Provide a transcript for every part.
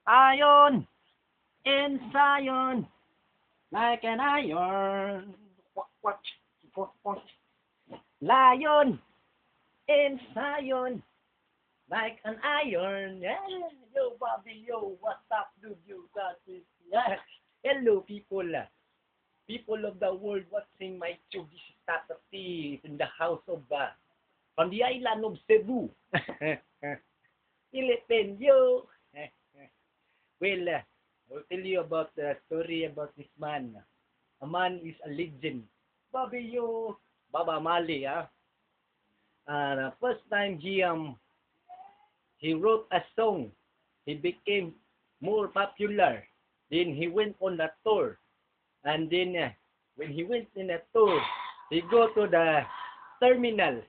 Iron in Zion, like an iron. Quack, quack, quack, quack. Lion in Zion, like an iron. Yeah, yo, Bobby, yo, what's up, dude? You got this. Yeah. Hello, people. People of the world watching my tube. This is Tata T in the house of, from the island of Cebu. Philippine, yo. Well, I'll tell you about the story about this man. A man is a legend. Bobby, yo. Baba Mali, the first time he wrote a song, he became more popular. Then he went on a tour, and then when he went in a tour, he go to the terminal.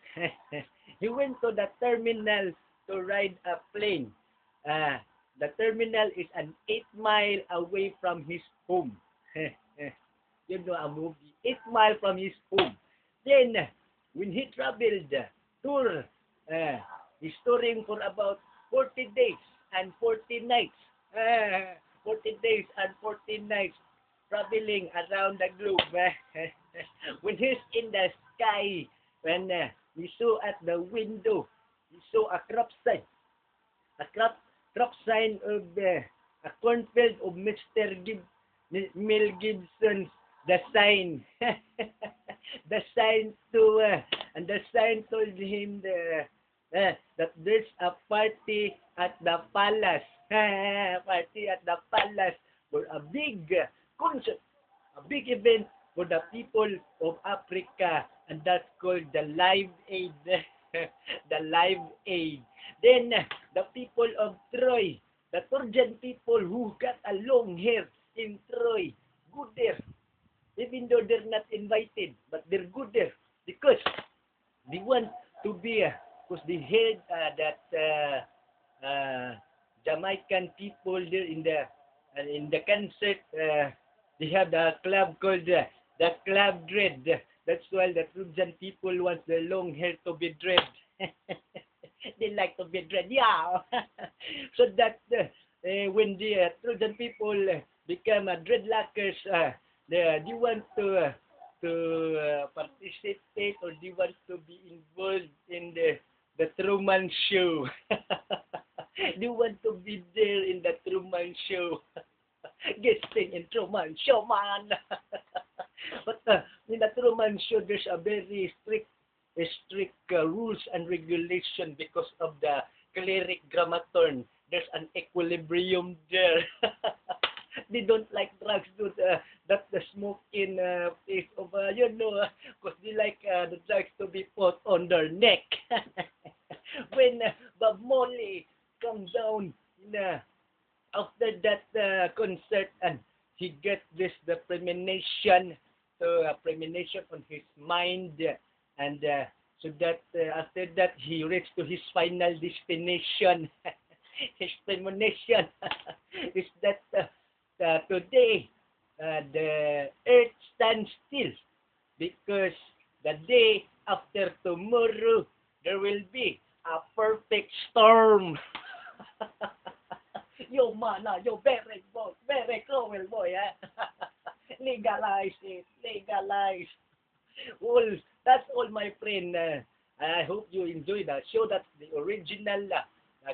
He went to the terminal to ride a plane. The terminal is an 8 mile away from his home. You know a movie, 8 mile from his home. Then, when he traveled, tour, he's touring for about 40 days and 40 nights. 40 days and 40 nights traveling around the globe. When he's in the sky, when he saw at the window, he saw a crop sign. A crop sign of a cornfield of Mr. Mel Gibson's The Sign. The sign to and the sign told him that there's a party at the palace. Party at the palace for a big concert, a big event for the people of Africa, and that's called the Live Aid. The Live Aid. Then the people of Troy, the Trojan people who got a long hair in Troy, good there. Even though they're not invited, but they're good there because they want to be, because they heard that Jamaican people there in the concert, they have the club called the Club Dread. That's why the Trojan people want their long hair to be dread. They like to be dread, yeah. So that when the Trojan people become dreadlockers, they want to participate, or they want to be involved in the Truman Show. They want to be there in the Truman Show. Guesting in Truman Show, man. But in the Truman Show, there's a very strict rules and regulation because of the cleric grammaton. There's an equilibrium there. They don't like drugs, dude. That the smoking face of, because they like the drugs to be put on their neck. When Bob Marley comes down after that concert, and he gets the premonition on his mind, and so that after that he reached to his final destination. His premonition is that today the earth stands still because the day after tomorrow there will be a perfect storm. Yo, mana, yo, very cruel boy, Legalize it, legalize. Well, that's all, my friend. I hope you enjoy the show. That's the original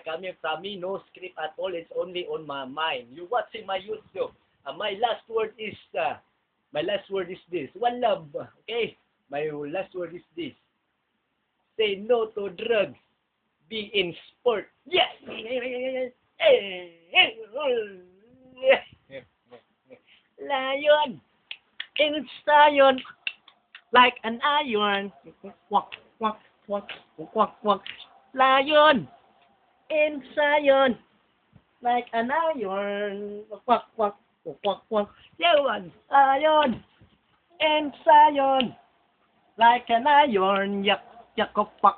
coming from me, no script at all. It's only on my mind. You watching my YouTube. My last word is this. One love. Okay? My last word is this. Say no to drugs. Be in sport. Yeah. Lion in Zion, like an iron. Quack, quack, quack, quack, quack. Lion in Zion, like an iron. Quack, quack, quack, quack. Lion in Zion, like an iron. Yak, yak, quack.